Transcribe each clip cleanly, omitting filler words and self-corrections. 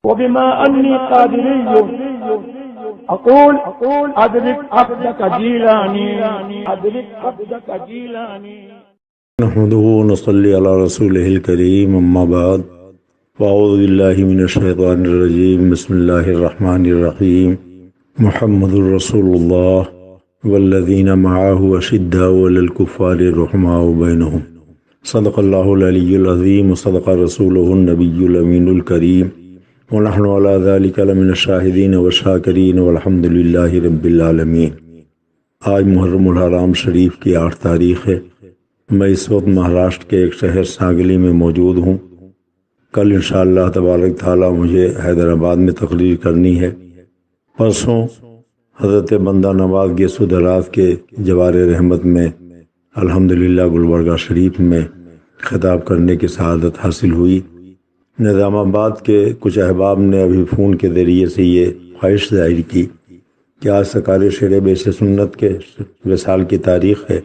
وبما أني قادري أقول أدرك عبدك جيلاني أدرك عبدك جيلاني. نحمده ونصلي على رسوله الكريم أما بعد فأعوذ بالله من الشيطان الرجيم بسم الله الرحمن الرحيم محمد رسول الله والذين معه أشداء على الكفار رحماء بينهم صدق الله العلي العظيم وصدق رسوله النبي الأمين الكريم ونحن على ذلك لمن الشاهدين والشاكرين والحمد لله رب العالمين. آج محرم الحرام شریف کی 8 تاریخ ہے. میں اس وقت مہاراشٹر کے ایک شہر سانگلی میں موجود ہوں. کل انشاءاللہ تبارک تعالیٰ مجھے حیدرآباد میں تقریر کرنی ہے. پرسوں حضرت بندہ نواز گیسو دراز کے جوار رحمت میں الحمدللہ گلبرگہ شریف میں خطاب کرنے کی سعادت حاصل ہوئی. نظام آباد کے کچھ احباب نے ابھی فون کے ذریعے سے یہ خواہش ظاہر کی کہ آج سرکار شیر بیس سنت کے وصال کی تاریخ ہے،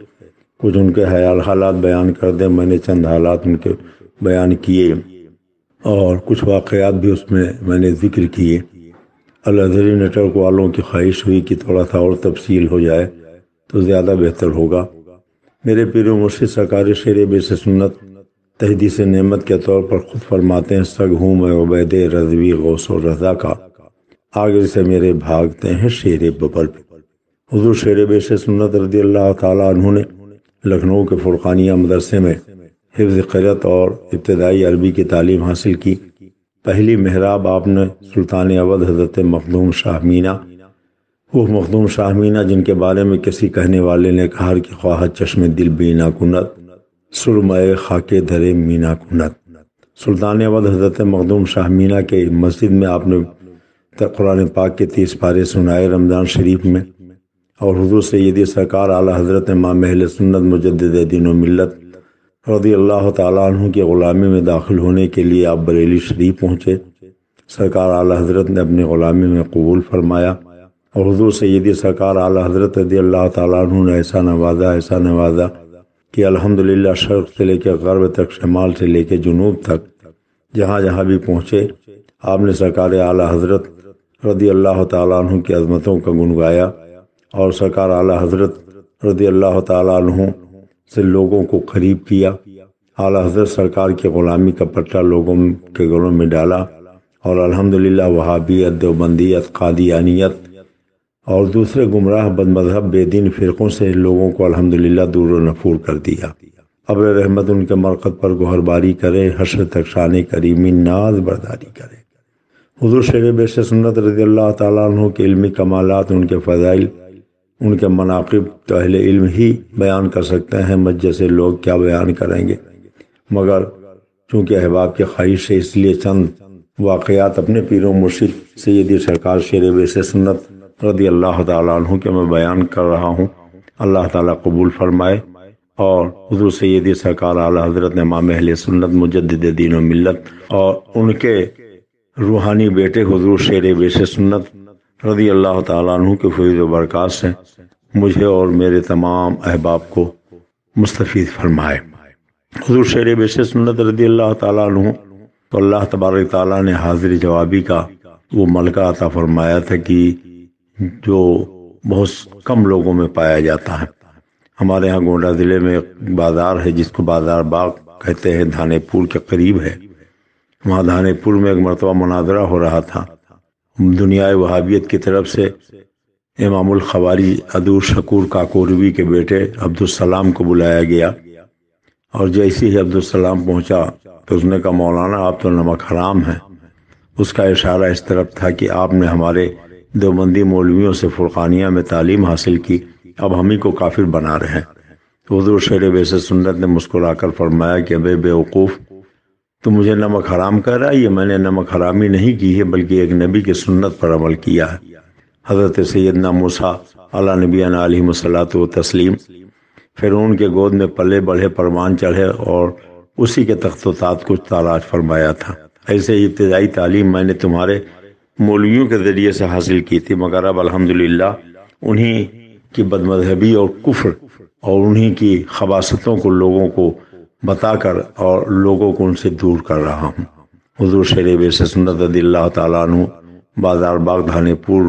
کچھ ان کے حالات بیان کر دیں. میں نے چند حالات ان کے بیان کیے اور کچھ واقعات بھی اس میں نے ذکر کیے. الازہری نیٹ ورک والوں کی خواہش ہوئی کہ تھوڑا سا اور تفصیل ہو جائے تو زیادہ بہتر ہوگا. میرے پیر و مرشد سرکار شیر بیس سنت تحدیث نعمت کے طور پر خود فرماتے ہیں سگ ہوں میں عبید رضوی غوث و رضا کا، آگے سے میرے بھاگتے ہیں شیر ببر پہ. حضور شیر بیس سنت رضی اللہ تعالیٰ عنہ نے لکھنؤ کے فرقانیہ مدرسے میں حفظ قرأت اور ابتدائی عربی کی تعلیم حاصل کی. پہلی محراب آپ نے سلطان اودھ حضرت مخدوم شاہ مینا، وہ مخدوم شاہ مینا جن کے بارے میں کسی کہنے والے نے کہا کہ خواہد چشم دل بینا کنت سرمائے خاک درے مینا کنت. سلطان اودھ حضرت مخدوم شاہ مینا کے مسجد میں آپ نے قرآن پاک کے 30 پارے سنائے رمضان شریف میں، اور حضور سیدی سرکار اعلیٰ حضرت امام اہل سنت مجدد دین و ملت رضی اللہ تعالیٰ عنہ کی غلامی میں داخل ہونے کے لیے آپ بریلی شریف پہنچے. سرکار اعلیٰ حضرت نے اپنی غلامی میں قبول فرمایا اور حضور سیدی سرکار اعلیٰ حضرت رضی اللہ تعالیٰ عنہ نے ایسا نوازا کہ الحمدللہ شرق سے لے کے غرب تک، شمال سے لے کے جنوب تک، جہاں جہاں بھی پہنچے آپ نے سرکار اعلیٰ حضرت رضی اللہ تعالیٰ عنہ کی عظمتوں کا گنگایا اور سرکار اعلیٰ حضرت رضی اللہ تعالیٰ عنہ سے لوگوں کو قریب کیا. اعلیٰ حضرت سرکار کی غلامی کا پٹہ لوگوں کے گلوں میں ڈالا اور الحمدللہ وہابیت، دیوبندیت، قادیانیت اور دوسرے گمراہ بد مذہب بے دین فرقوں سے لوگوں کو الحمدللہ دور و نفور کر دیا. ابر رحمت ان کے مرقد پر گوہر باری کرے، حشر تک شان کریمی ناز برداری کرے. حضور شیر بیس سنت رضی اللہ تعالیٰ عنہ کے علمی کمالات، ان کے فضائل، ان کے مناقب تو اہل علم ہی بیان کر سکتے ہیں، مجھ جیسے لوگ کیا بیان کریں گے. مگر چونکہ احباب کی خواہش ہے اس لیے چند واقعات اپنے پیر و مرشد سیدی سرکار شیر بیس سنت رضی اللہ تعالیٰ عنہ کے میں بیان کر رہا ہوں. اللہ تعالیٰ قبول فرمائے اور حضور سیدی سرکار اعلیٰ حضرت امام اہل سنت مجدد دین و ملت اور ان کے روحانی بیٹے حضور شیر بیس سنت رضی اللہ تعالیٰ عنہ کے فیض و برکات سے مجھے اور میرے تمام احباب کو مستفید فرمائے. حضور شیر بیس سنت رضی اللہ تعالیٰ عنہ تو اللہ تبارک تعالیٰ نے حاضر جوابی کا وہ ملکہ عطا فرمایا تھا کہ جو بہت کم لوگوں میں پایا جاتا ہے. ہمارے ہاں گونڈہ ضلع میں ایک بازار ہے جس کو بازار باغ کہتے ہیں، دھانے پور کے قریب ہے. وہاں دھانے پور میں ایک مرتبہ مناظرہ ہو رہا تھا. دنیائے وہابیت کی طرف سے امام الخواری عدور شکور کاکوروی کے بیٹے عبدالسلام کو بلایا گیا اور جیسے ہی عبدالسلام پہنچا تو اس نے کہا مولانا آپ تو نمک حرام ہیں. اس کا اشارہ اس طرف تھا کہ آپ نے ہمارے دیوبندی مولویوں سے فرقانیہ میں تعلیم حاصل کی، اب ہم ہی کو کافر بنا رہے ہیں. حضور شیر بیس سنت نے مسکرا کر فرمایا کہ بے وقوف، تو مجھے نمک حرام کہہ رہا ہے؟ یہ میں نے نمک حرامی نہیں کی ہے بلکہ ایک نبی کی سنت پر عمل کیا ہے. حضرت سیدنا موسیٰ علیٰ نبینا علیہ الصلوۃ والتسلیم فرعون کے گود میں پلے بڑھے، پروان چڑھے اور اسی کے تخت و تاج کو تاراج فرمایا تھا. ایسے ہی ابتدائی تعلیم میں نے تمہارے مولویوں کے ذریعے سے حاصل کی تھی، مگر اب الحمدللہ انہی کی بد مذہبی اور کفر اور انہی کی خباثتوں کو لوگوں کو بتا کر اور لوگوں کو ان سے دور کر رہا ہوں. حضور شیر بیس سنت رضی اللہ تعالیٰ عنہ بازار باغ دھانے پور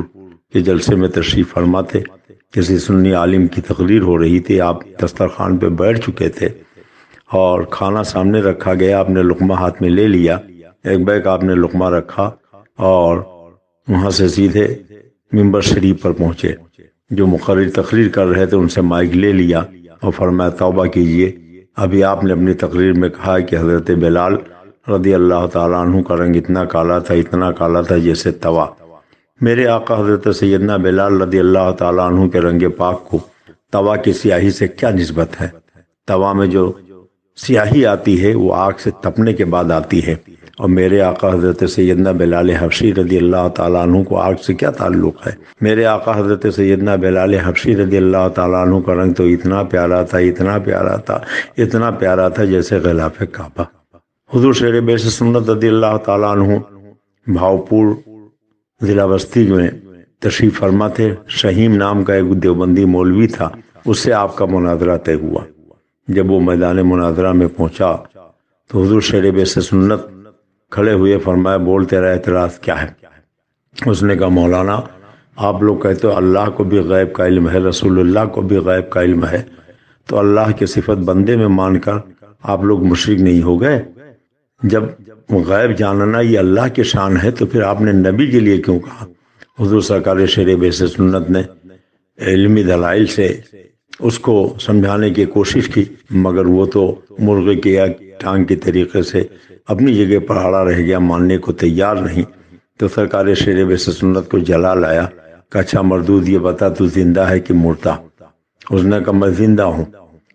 کے جلسے میں تشریف فرما تھے۔ کسی سنی عالم کی تقریر ہو رہی تھی، آپ دسترخوان پہ بیٹھ چکے تھے اور کھانا سامنے رکھا گیا، آپ نے لقمہ ہاتھ میں لے لیا، ایک بیگ آپ نے لقمہ رکھا اور وہاں سے سیدھے منبر شریف پر پہنچے۔ جو مقرر تقریر کر رہے تھے ان سے مائک لے لیا اور فرمایا توبہ کیجئے، ابھی آپ نے اپنی تقریر میں کہا کہ حضرت بلال رضی اللہ تعالیٰ عنہ کا رنگ اتنا کالا تھا جیسے توا۔ میرے آقا حضرت سیدنا بلال رضی اللہ تعالیٰ عنہ کے رنگ پاک کو توا کی سیاہی سے کیا نسبت ہے؟ توا میں جو سیاہی آتی ہے وہ آگ سے تپنے کے بعد آتی ہے، اور میرے آقا حضرت سیدنا بلال حبشی رضی اللہ تعالیٰ عنہ کو آگ سے کیا تعلق ہے؟ میرے آقا حضرت سیدنا بلال حبشی رضی اللہ تعالیٰ عنہ کا رنگ تو اتنا پیارا تھا جیسے غلاف کعبہ۔ حضور شیر بیس سنت رضی اللہ تعالیٰ عنہ بھاؤپور ضلع بستی میں تشریف فرما تھے۔ شہیم نام کا ایک دیوبندی مولوی تھا، اس سے آپ کا مناظرہ طے ہوا۔ جب وہ میدان مناظرہ میں پہنچا تو حضور شیر بیس سنت کھڑے ہوئے، فرمایا بول تیرا اعتراض کیا ہے؟ اس نے کہا مولانا آپ لوگ کہتے ہو اللہ کو بھی غیب کا علم ہے، رسول اللہ کو بھی غیب کا علم ہے، تو اللہ کی صفت بندے میں مان کر آپ لوگ مشرک نہیں ہو گئے؟ جب غیب جاننا یہ اللہ کی شان ہے تو پھر آپ نے نبی کے لیے کیوں کہا؟ حضور سرکار شیر بیس سنت نے علمی دلائل سے اس کو سمجھانے کی کوشش کی، مگر وہ تو مرغے کی یا ٹانگ کے طریقے سے اپنی جگہ پر اڑا رہ گیا، ماننے کو تیار نہیں۔ تو سرکار شیر بیس سنت کو جلا لایا کہ اچھا مردود یہ بتا تو زندہ ہے کہ مردہ؟ اس نے کہا میں زندہ ہوں۔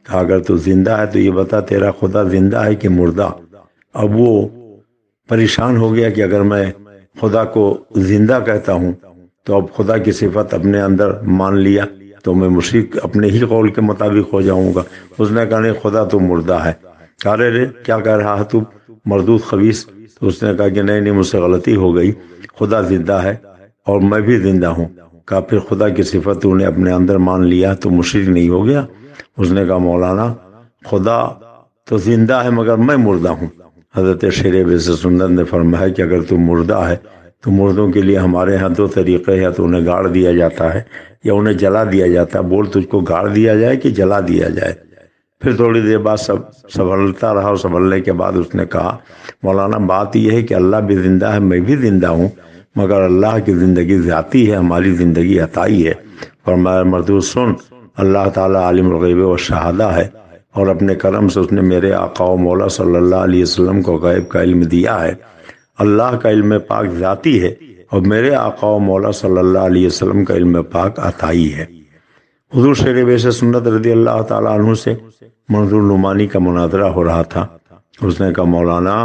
کہا اگر تو زندہ ہے تو یہ بتا تیرا خدا زندہ ہے کہ مردہ؟ اب وہ پریشان ہو گیا کہ اگر میں خدا کو زندہ کہتا ہوں تو اب خدا کی صفت اپنے اندر مان لیا تو میں مشرک اپنے ہی قول کے مطابق ہو جاؤں گا۔ اس نے کہا نہیں خدا تو مردہ ہے۔ کہا رے کیا کہہ رہا ہے تو مردود خبیث؟ تو اس نے کہا کہ نہیں مجھ سے غلطی ہو گئی، خدا زندہ ہے اور میں بھی زندہ ہوں۔ کہا پھر خدا کی صفت تو نے اپنے اندر مان لیا تو مشرک نہیں ہو گیا؟ اس نے کہا مولانا خدا تو زندہ ہے مگر میں مردہ ہوں۔ حضرت شیر بیس سنت نے فرمایا کہ اگر تو مردہ ہے تو مردوں کے لیے ہمارے ہاں دو طریقے ہیں، یا تو انہیں گاڑ دیا جاتا ہے یا انہیں جلا دیا جاتا ہے۔ بول تجھ کو گاڑ دیا جائے کہ جلا دیا جائے؟ پھر تھوڑی دیر بعد سنبھلتا رہا، اور سنبھلنے کے بعد اس نے کہا مولانا بات یہ ہے کہ اللہ بھی زندہ ہے، میں بھی زندہ ہوں، مگر اللہ کی زندگی ذاتی ہے، ہماری زندگی عطائی ہے۔ فرمایا مردود سن، اللہ تعالیٰ عالم الغیب و شہادہ ہے، اور اپنے کرم سے اس نے میرے آقا و مولا صلی اللہ علیہ وسلم کو غیب کا علم دیا ہے۔ اللہ کا علم پاک ذاتی ہے اور میرے آقا و مولا صلی اللہ علیہ وسلم کا علم پاک عطائی ہے۔ حضور شیر بیس سنت رضی اللہ تعالیٰ عنہ سے منظور نعمانی کا مناظرہ ہو رہا تھا۔ اس نے کہا مولانا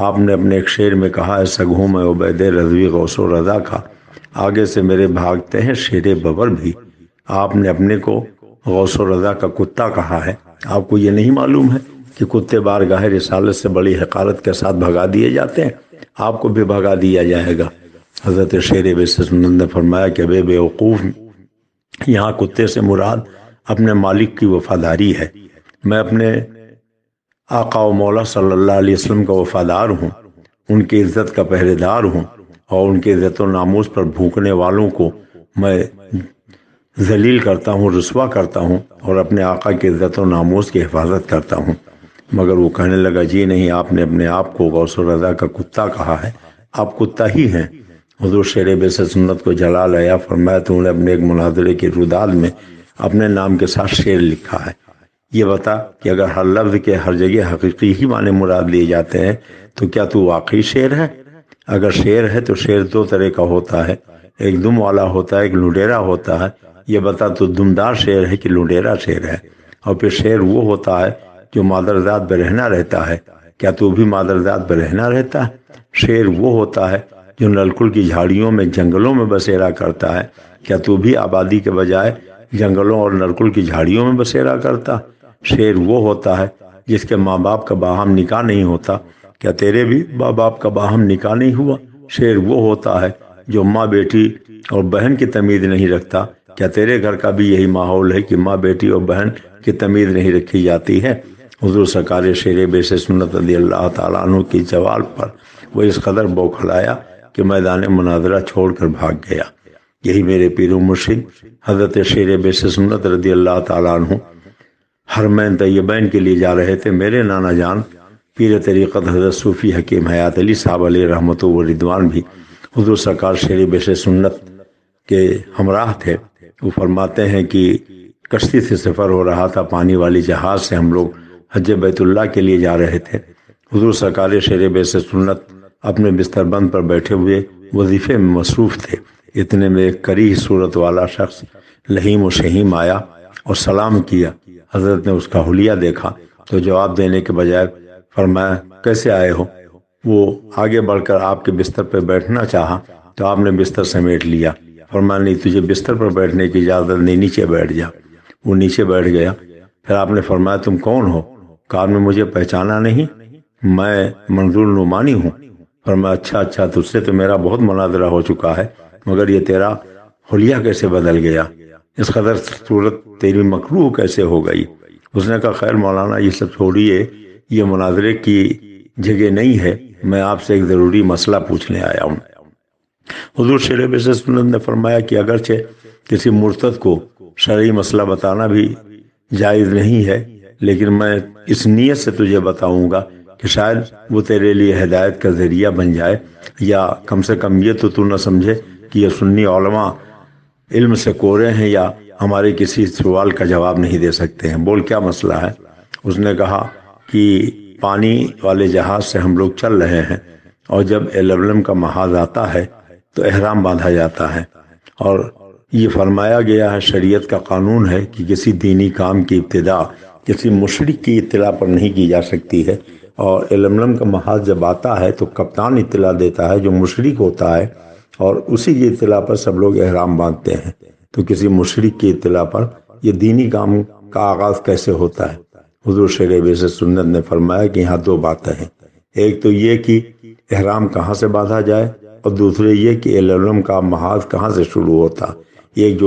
آپ نے اپنے ایک شعر میں کہا ہے سگوں میں عبید رضوی غوث و رضا کا، آگے سے میرے بھاگتے ہیں شیر ببر بھی۔ آپ نے اپنے کو غوث و رضا کا کتا کہا ہے۔ آپ کو یہ نہیں معلوم ہے کہ کتے بارگاہ رسالت سے بڑی حقارت کے ساتھ بھگا دیے جاتے ہیں؟ آپ کو بھی بھگا دیا جائے گا۔ حضرت شیر بیس سنت نے فرمایا کہ بے وقوف، یہاں کتے سے مراد اپنے مالک کی وفاداری ہے۔ میں اپنے آقا و مولا صلی اللہ علیہ وسلم کا وفادار ہوں، ان کی عزت کا پہرے دار ہوں، اور ان کے عزت و ناموس پر بھوکنے والوں کو میں ذلیل کرتا ہوں، رسوا کرتا ہوں، اور اپنے آقا کی عزت و ناموس کی حفاظت کرتا ہوں۔ مگر وہ کہنے لگا جی نہیں، آپ نے اپنے آپ کو غوث و رضا کا کتا کہا ہے، آپ کتا ہی ہیں۔ حضور شیر بیس سنت کو جلا لایا، فرمایا تو نے اپنے ایک مناظرے کی روداد میں اپنے نام کے ساتھ شعر لکھا ہے، یہ بتا کہ اگر ہر لفظ کے ہر جگہ حقیقی ہی معنی مراد لیے جاتے ہیں تو کیا تو واقعی شعر ہے؟ اگر شعر ہے تو شعر دو طرح کا ہوتا ہے، ایک دم والا ہوتا ہے، ایک لڈیرا ہوتا ہے۔ یہ بتا تو دمدار شعر ہے کہ لڈیرا شعر ہے؟ اور پھر شعر وہ ہوتا ہے جو مادرزاد برہنہ رہتا ہے، کیا تو بھی مادرزاد برہنہ رہتا ہے؟ شعر وہ ہوتا ہے جو نلکل کی جھاڑیوں میں جنگلوں میں بسیرا کرتا ہے، کیا تو بھی آبادی کے بجائے جنگلوں اور نلکل کی جھاڑیوں میں بسیرا کرتا؟ شعر وہ ہوتا ہے جس کے ماں باپ کا باہم نکاح نہیں ہوتا، کیا تیرے بھی ماں باپ کا باہم نکاح نہیں ہوا؟ شعر وہ ہوتا ہے جو ماں بیٹی اور بہن کی تمیز نہیں رکھتا، کیا تیرے گھر کا بھی یہی ماحول ہے کہ ماں بیٹی اور بہن کی تمیز نہیں رکھی جاتی ہے؟ حضور سرکار شیر بیس سنت رضی اللہ تعالیٰ عنہ کی جواب پر وہ اس قدر بوکھلایا کہ میدان مناظرہ چھوڑ کر بھاگ گیا۔ یہی میرے پیر و مرشد حضرت شیر بیس سنت رضی اللہ تعالیٰ عنہ حرمین طیبین کے لیے جا رہے تھے۔ میرے نانا جان پیر طریقت حضرت صوفی حکیم حیات علی صاحب علیہ رحمت و رضوان بھی حضور سرکار شیر بیس سنت کے ہمراہ تھے۔ وہ فرماتے ہیں کہ کشتی سے سفر ہو رہا تھا، پانی والی جہاز سے ہم لوگ حج بیت اللہ کے لیے جا رہے تھے۔ حضور سرکار شیر بیس سنت اپنے بستر بند پر بیٹھے ہوئے وظیفے میں مصروف تھے۔ اتنے میں ایک کریح صورت والا شخص لہیم و شہیم آیا اور سلام کیا۔ حضرت نے اس کا حلیہ دیکھا تو جواب دینے کے بجائے فرمایا کیسے آئے ہو؟ وہ آگے بڑھ کر آپ کے بستر پر بیٹھنا چاہا تو آپ نے بستر سمیٹ لیا۔ فرمایا نہیں، تجھے بستر پر بیٹھنے کی اجازت نہیں، نیچے بیٹھ جا۔ وہ نیچے بیٹھ گیا۔ پھر آپ نے فرمایا تم کون ہو؟ کہا آپ نے مجھے پہچانا نہیں، میں منظور نعمانی ہوں۔ فرمایا اچھا تجھ سے تو میرا بہت مناظرہ ہو چکا ہے، مگر یہ تیرا حلیہ کیسے بدل گیا؟ اس قدر صورت تیری مکروہ کیسے ہو گئی؟ اس نے کہا خیر مولانا یہ سب چھوڑیے، یہ مناظرے کی جگہ نہیں ہے، میں آپ سے ایک ضروری مسئلہ پوچھنے آیا ہوں۔ حضور شیر بیس سنت نے فرمایا کہ اگرچہ کسی مرتد کو شرعی مسئلہ بتانا بھی جائز نہیں ہے، لیکن میں اس نیت سے تجھے بتاؤں گا کہ شاید وہ تیرے لیے ہدایت کا ذریعہ بن جائے، یا کم سے کم یہ تو نہ سمجھے کہ یہ سنی علماء علم سے کورے ہیں یا ہمارے کسی سوال کا جواب نہیں دے سکتے ہیں۔ بول کیا مسئلہ ہے؟ اس نے کہا کہ پانی والے جہاز سے ہم لوگ چل رہے ہیں اور جب ایلبلم کا محاذ آتا ہے تو احرام باندھا جاتا ہے، اور یہ فرمایا گیا ہے، شریعت کا قانون ہے کہ کسی دینی کام کی ابتدا کسی مشرک کی اطلاع پر نہیں کی جا سکتی ہے، اور ایلبلم کا محاذ جب آتا ہے تو کپتان اطلاع دیتا ہے جو مشرک ہوتا ہے، اور اسی کی اطلاع پر سب لوگ احرام باندھتے ہیں۔ تو کسی مشرک کی اطلاع پر یہ دینی کام کا آغاز کیسے ہوتا ہے؟ حضور شیر بیس سنت نے فرمایا کہ یہاں دو باتیں ہیں، ایک تو یہ کہ احرام کہاں سے باندھا جائے، اور دوسرے یہ کہ ایلبلم کا محاذ کہاں سے شروع ہوتا۔ یہ ایک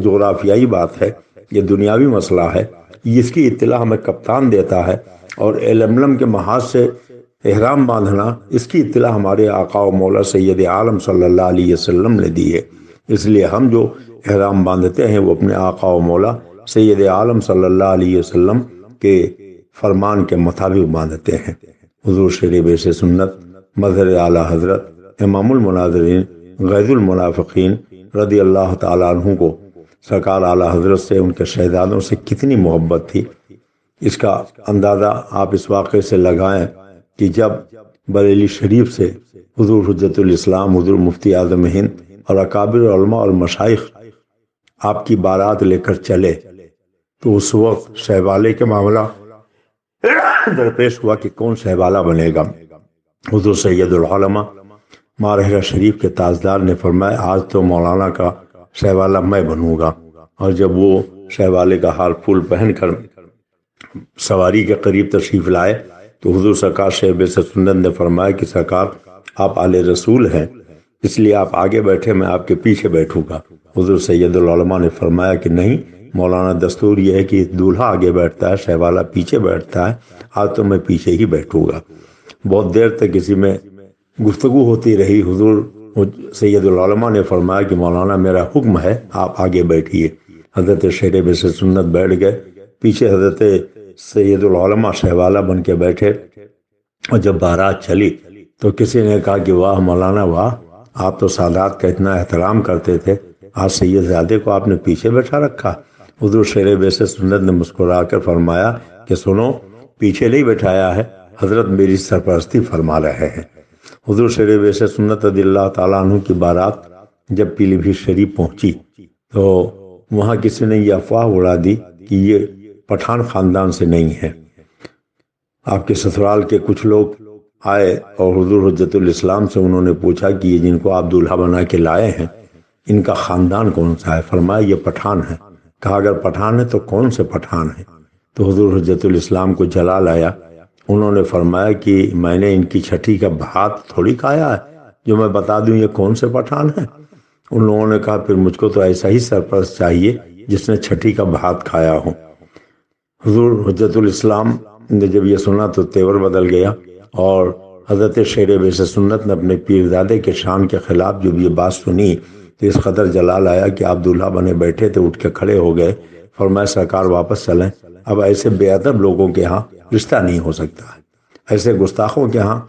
جغرافیائی بات ہے، یہ دنیاوی مسئلہ ہے، اس کی اطلاع ہمیں کپتان دیتا ہے، اور ایلبلم کے محاذ سے احرام باندھنا اس کی اطلاع ہمارے آقا و مولا سید عالم صلی اللہ علیہ وسلم نے دی ہے۔ اس لیے ہم جو احرام باندھتے ہیں وہ اپنے آقا و مولا سید عالم صلی اللہ علیہ وسلم کے فرمان کے مطابق باندھتے ہیں۔ حضور شیر بیس سنت مظہر اعلیٰ حضرت امام المناظرین غیظ المنافقین رضی اللہ تعالیٰ عنہ کو سرکار اعلیٰ حضرت سے، ان کے شہزادوں سے کتنی محبت تھی، اس کا اندازہ آپ اس واقعے سے لگائیں کہ جب بریلی شریف سے حضور حجت الاسلام حضور مفتی اعظم ہند اور اکابر علماء اور مشائخ آپ کی بارات لے کر چلے تو اس وقت شہبالے کے معاملہ درپیش ہوا کہ کون شہبالہ بنے گا۔ حضور سید العلماء مارحرہ شریف کے تاجدار نے فرمایا آج تو مولانا کا شہبالہ میں بنوں گا، اور جب وہ شہبالے کا ہار پھول پہن کر سواری کے قریب تشریف لائے تو حضور سرکار شیر بیس سنت نے فرمایا کہ سرکار آپ آل رسول ہیں، اس لیے آپ آگے بیٹھے، میں آپ کے پیچھے بیٹھوں گا۔ حضور سید العلماء نے فرمایا کہ نہیں مولانا، دستور یہ ہے کہ دولہا آگے بیٹھتا ہے، شہبالہ پیچھے بیٹھتا ہے، آج تو میں پیچھے ہی بیٹھوں گا۔ بہت دیر تک اسی میں گفتگو ہوتی رہی۔ حضور سید العلماء نے فرمایا کہ مولانا میرا حکم ہے آپ آگے بیٹھیے۔ حضرت شیر بیس سنت بیٹھ گئے، پیچھے حضرت سید العلماء شہبالہ بن کے بیٹھے، اور جب بارات چلی تو کسی نے کہا کہ واہ مولانا واہ، آپ تو سادات کا اتنا احترام کرتے تھے، آج سید زادے کو آپ نے پیچھے بیٹھا رکھا۔ حضور شیر بیس سنت نے مسکرا کر فرمایا کہ سنو، پیچھے نہیں بٹھایا ہے، حضرت میری سرپرستی فرما رہے ہیں۔ حضور شیر بیس سنت رضی اللہ تعالیٰ عنہ کی بارات جب پیلی بھیت شریف پہنچی تو وہاں کسی نے یہ افواہ اڑا دی کہ یہ پٹھان خاندان سے نہیں ہے۔ آپ کے سسرال کے کچھ لوگ آئے اور حضور حجت الاسلام سے انہوں نے پوچھا کہ یہ جن کو آپ دولہا بنا کے لائے ہیں ان کا خاندان کون سا ہے؟ فرمایا یہ پٹھان ہے۔ کہا اگر پٹھان ہے تو کون سے پٹھان ہے؟ تو حضور حجت الاسلام کو جلال آیا، انہوں نے فرمایا کہ میں نے ان کی چھٹی کا بھات تھوڑی کھایا ہے جو میں بتا دوں یہ کون سے پٹھان ہیں۔ ان لوگوں نے کہا پھر مجھ کو تو ایسا ہی سرپرست چاہیے جس نے چھٹی کا بھات کھایا ہو۔ حضور حجت الاسلام نے جب یہ سنا تو تیور بدل گیا، اور حضرت شیر بیس سنت نے اپنے پیردادے کے شان کے خلاف جب یہ بات سنی تو اس قدر جلال آیا کہ آپ دولہا بنے بیٹھے تھے، اٹھ کے کھڑے ہو گئے، فرمایا سرکار واپس چلیں، اب ایسے بے ادب لوگوں کے ہاں رشتہ نہیں ہو سکتا ہے، ایسے گستاخوں کے ہاں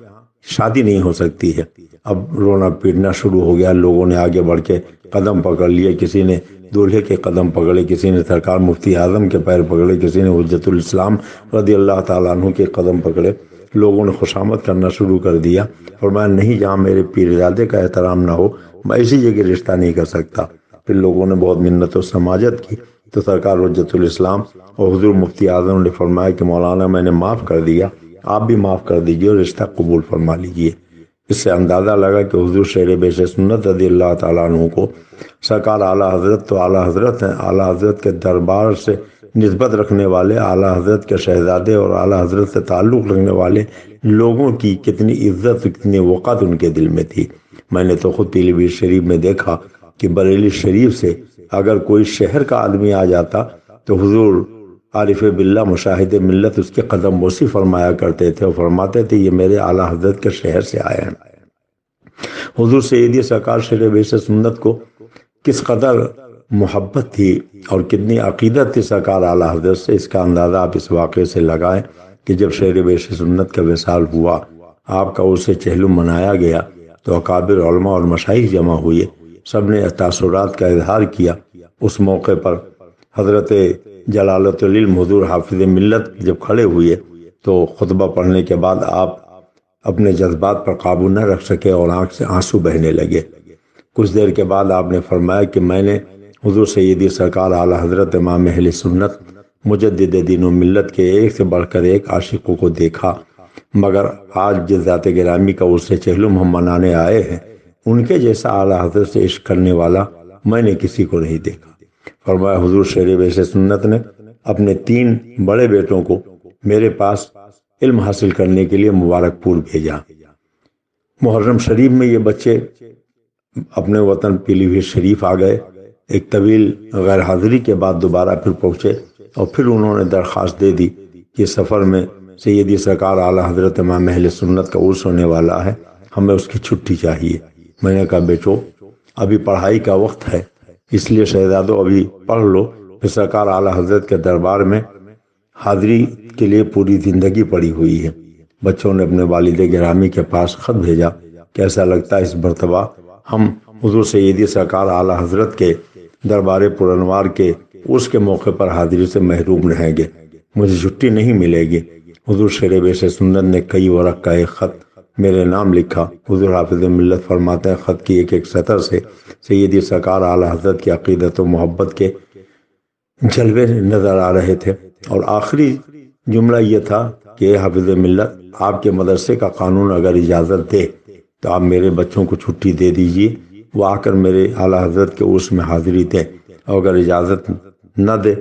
شادی نہیں ہو سکتی ہے۔ اب رونا پیٹنا شروع ہو گیا، لوگوں نے آگے بڑھ کے قدم پکڑ لیے، کسی نے دولہے کے قدم پکڑے، کسی نے سرکار مفتی اعظم کے پیر پکڑے، کسی نے حجت الاسلام رضی اللہ تعالیٰ عنہ کے قدم پکڑے۔ لوگوں نے خوشامد کرنا شروع کر دیا، فرمایا نہیں، جہاں میرے پیرزادے کا احترام نہ ہو میں ایسی جگہ رشتہ نہیں کر سکتا۔ پھر لوگوں نے بہت منت و سماجت کی تو سرکار حجت الاسلام اور حضور مفتی اعظم نے فرمایا کہ مولانا میں نے معاف کر دیا، آپ بھی معاف کر دیجئے اور رشتہ قبول فرما لیجئے۔ اس سے اندازہ لگا کہ حضور شیر بیس سنت رضی اللہ تعالیٰ عنہ کو سرکار اعلیٰ حضرت تو اعلیٰ حضرت ہیں، اعلیٰ حضرت کے دربار سے نسبت رکھنے والے، اعلیٰ حضرت کے شہزادے اور اعلیٰ حضرت سے تعلق رکھنے والے لوگوں کی کتنی عزت، کتنی وقت ان کے دل میں تھی۔ میں نے تو خود پیلی بھیت شریف میں دیکھا کہ بریلی شریف سے اگر کوئی شہر کا آدمی آ جاتا تو حضور عارف باللہ مشاہد ملت اس کے قدم بوسی فرمایا کرتے تھے اور فرماتے تھے یہ میرے اعلیٰ حضرت کے شہر سے آئے ہیں۔ حضور سیدی سرکار شیر بیس سنت کو کس قدر محبت تھی اور کتنی عقیدت تھی سرکار اعلیٰ حضرت سے، اس کا اندازہ آپ اس واقعے سے لگائیں کہ جب شیر بیس سنت کا وصال ہوا، آپ کا اسے چہلم منایا گیا تو اکابر علماء اور مشائخ جمع ہوئے، سب نے تاثرات کا اظہار کیا۔ اس موقع پر حضرت جلالت العلم حضور حافظ ملت جب کھڑے ہوئے تو خطبہ پڑھنے کے بعد آپ اپنے جذبات پر قابو نہ رکھ سکے اور آنکھ سے آنسو بہنے لگے۔ کچھ دیر کے بعد آپ نے فرمایا کہ میں نے حضور سیدی سرکار اعلیٰ حضرت امام اہل سنت مجدد دین و ملت کے ایک سے بڑھ کر ایک عاشقوں کو دیکھا، مگر آج جس ذات گرامی کا اس سے چہلم ہم منانے آئے ہیں ان کے جیسا اعلیٰ حضرت سے عشق کرنے والا میں نے کسی کو نہیں دیکھا۔ فرمایا حضور شیر بیس سنت نے اپنے 3 بڑے بیٹوں کو میرے پاس علم حاصل کرنے کے لیے مبارک پور بھیجا۔ محرم شریف میں یہ بچے اپنے وطن پیلی بھیت شریف آ گئے، ایک طویل غیر حاضری کے بعد دوبارہ پھر پہنچے اور پھر انہوں نے درخواست دے دی کہ سفر میں سیدی سرکار اعلیٰ حضرت امام اہل سنت کا عرس ہونے والا ہے، ہمیں اس کی چھٹی چاہیے۔ میں نے کہا بیٹو ابھی پڑھائی کا وقت ہے، اس لیے شہزادو ابھی پڑھ لو، پھر سرکار اعلیٰ حضرت کے دربار میں حاضری کے لیے پوری زندگی پڑی ہوئی ہے۔ بچوں نے اپنے والد گرامی کے پاس خط بھیجا کہ ایسا لگتا ہے اس مرتبہ ہم حضور سیدی سرکار اعلیٰ حضرت کے دربار پرانوار کے اس کے موقع پر حاضری سے محروم رہیں گے، مجھے چھٹی نہیں ملے گی۔ حضور شیر بیس سنت نے کئی ورق کا ایک خط میرے نام لکھا۔ حضور حافظ ملت فرماتے ہیں خط کی ایک ایک سطر سے سیدی سرکار اعلیٰ حضرت کی عقیدت و محبت کے جلوے نظر آ رہے تھے، اور آخری جملہ یہ تھا کہ حافظ ملت آپ کے مدرسے کا قانون اگر اجازت دے تو آپ میرے بچوں کو چھٹی دے دیجئے، وہ آ کر میرے اعلیٰ حضرت کے عرس میں حاضری دیں، اور اگر اجازت نہ دے،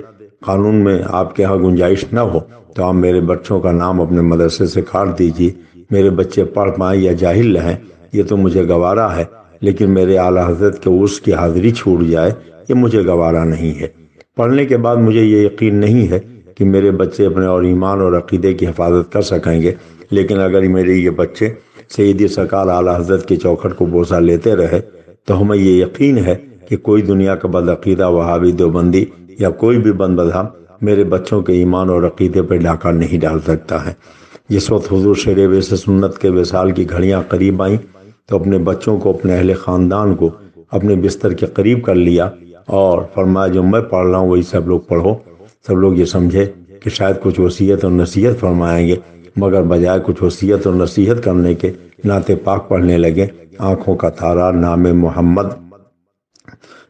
قانون میں آپ کے ہاں گنجائش نہ ہو تو آپ میرے بچوں کا نام اپنے مدرسے سے کاٹ دیجئے، میرے بچے پڑھ پائیں یا جاہل رہیں یہ تو مجھے گوارا ہے، لیکن میرے اعلیٰ حضرت کے عرس کی حاضری چھوٹ جائے یہ مجھے گوارا نہیں ہے۔ پڑھنے کے بعد مجھے یہ یقین نہیں ہے کہ میرے بچے اپنے اور ایمان اور عقیدے کی حفاظت کر سکیں گے، لیکن اگر میرے یہ بچے سیدی سرکار اعلیٰ حضرت کی چوکھٹ کو بوسہ لیتے رہے تو ہمیں یہ یقین ہے کہ کوئی دنیا کا بدعقیدہ وہابی دیوبندی یا کوئی بھی بند مذہب میرے بچوں کے ایمان اور عقیدے پر ڈاکہ نہیں ڈال سکتا ہے۔ جس وقت حضور شیر بیس سنت کے وصال کی گھڑیاں قریب آئیں تو اپنے بچوں کو، اپنے اہل خاندان کو اپنے بستر کے قریب کر لیا اور فرمایا جو میں پڑھ رہا ہوں وہی سب لوگ پڑھو۔ سب لوگ یہ سمجھے کہ شاید کچھ وصیت اور نصیحت فرمائیں گے، مگر بجائے کچھ وصیت اور نصیحت کرنے کے نعت پاک پڑھنے لگے۔ آنکھوں کا تارا نام محمد،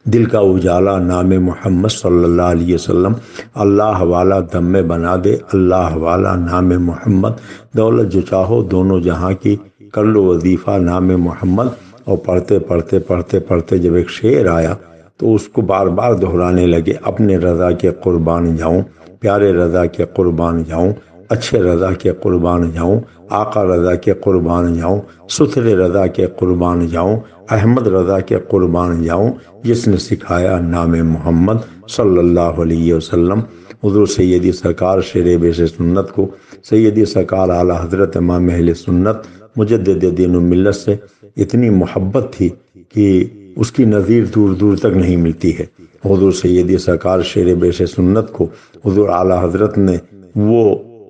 دل کا اجالا نام محمد صلی اللہ علیہ وسلم، اللہ والا دم میں بنا دے اللہ والا نام محمد، دولت جو چاہو دونوں جہاں کی کر لو وظیفہ نام محمد۔ اور پڑھتے پڑھتے پڑھتے پڑھتے جب ایک شعر آیا تو اس کو بار بار دہرانے لگے، اپنے رضا کے قربان جاؤں، پیارے رضا کے قربان جاؤں، اچھے رضا کے قربان جاؤں، آقا رضا کے قربان جاؤں، ستھرے رضا کے قربان جاؤں، احمد رضا کے قربان جاؤں، جس نے سکھایا نام محمد صلی اللہ علیہ وسلم۔ حضور سیدی سرکار شیر بیس سنت کو سیدی سرکار اعلیٰ حضرت امام اہل سنت مجدد دین و ملت سے اتنی محبت تھی کہ اس کی نظیر دور دور تک نہیں ملتی ہے۔ حضور سیدی سرکار شیر بیش سنت کو حضور اعلیٰ حضرت نے وہ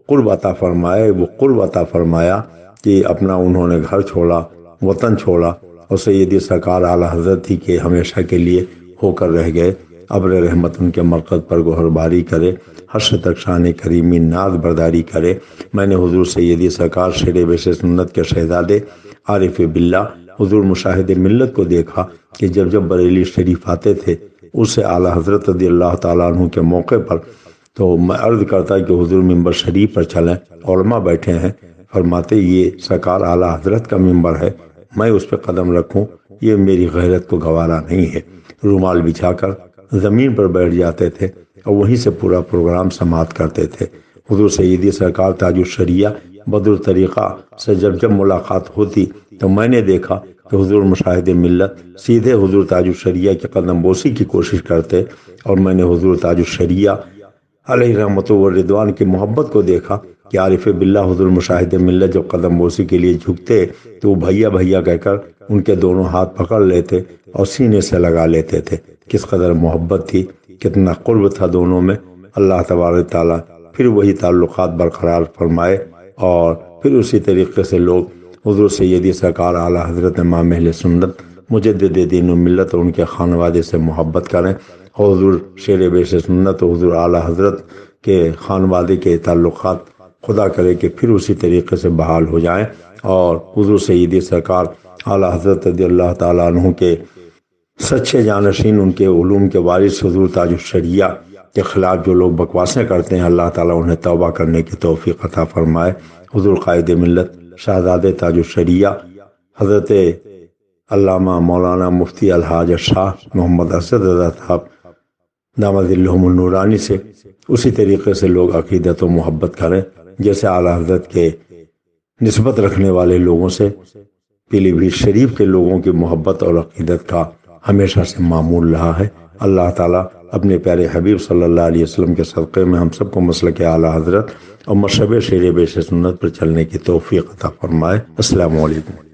قرب عطا فرمائے، وہ قرب عطا فرمایا کہ اپنا انہوں نے گھر چھوڑا، وطن چھوڑا، اور سیدی سرکار اعلیٰ حضرت ہی کے ہمیشہ کے لیے ہو کر رہ گئے۔ ابر رحمت ان کے مرکز پر گوہر باری کرے، حشر تک شان کریمی ناز برداری کرے۔ میں نے حضور سیدی سرکار شیر بیش سنت کے شہزادے عارف باللہ حضور مشاہد ملت کو دیکھا کہ جب جب بریلی شریف آتے تھے اس سے اعلیٰ حضرت رضی اللہ تعالیٰ عنہ کے موقع پر، تو میں عرض کرتا کہ حضور ممبر شریف پر چلیں، علماء بیٹھے ہیں، فرماتے یہ سرکار اعلیٰ حضرت کا ممبر ہے، میں اس پہ قدم رکھوں یہ میری غیرت کو گوارا نہیں ہے۔ رومال بچھا کر زمین پر بیٹھ جاتے تھے اور وہیں سے پورا پروگرام سماعت کرتے تھے۔ حضور سیدی سرکار تاج الشریعہ بدر طریقہ سے جب جب ملاقات ہوتی تو میں نے دیکھا کہ حضور مشاہد ملت سیدھے حضور تاج الشریعہ کی قدم بوسی کی کوشش کرتے، اور میں نے حضور تاج الشریعہ علیہ رحمت و رضوان کی محبت کو دیکھا کہ عارف باللہ حضور مشاہد ملت جب قدم بوسی کے لیے جھکتے تو وہ بھیا بھیا کہہ کر ان کے دونوں ہاتھ پکڑ لیتے اور سینے سے لگا لیتے تھے۔ کس قدر محبت تھی، کتنا قرب تھا دونوں میں۔ اللہ تبارک تعالیٰ پھر وہی تعلقات برقرار فرمائے، اور پھر اسی طریقے سے لوگ حضور سیدی سرکار اعلیٰ حضرت امام اہل سنت مجدد دین و ملت اور ان کے خانوادے سے محبت کریں، اور حضور شیر بیش سنت و حضور اعلیٰ حضرت کے خانوادے کے تعلقات خدا کرے کہ پھر اسی طریقے سے بحال ہو جائیں، اور حضور سیدی سرکار اعلیٰ حضرت رضی اللہ تعالیٰ عنہ کے سچے جانشین، ان کے علوم کے وارث حضور تاج الشریعہ کے خلاف جو لوگ بکواسیں کرتے ہیں، اللہ تعالیٰ انہیں توبہ کرنے کی توفیق عطا فرمائے۔ حضور قائد ملت شہزادے تاج الشریعہ حضرت علامہ مولانا مفتی الحاج شاہ محمد اسد رضا صاحب دامت ظلہم النورانی سے اسی طریقے سے لوگ عقیدت و محبت کریں جیسے اعلیٰ حضرت کے نسبت رکھنے والے لوگوں سے پیلی بھیت شریف کے لوگوں کی محبت اور عقیدت کا ہمیشہ سے معمول رہا ہے۔ اللہ تعالیٰ اپنے پیارے حبیب صلی اللہ علیہ وسلم کے صدقے میں ہم سب کو مسلک اعلیٰ حضرت اور مشرب شیر بیش سنت پر چلنے کی توفیق عطا فرمائے۔ السلام علیکم۔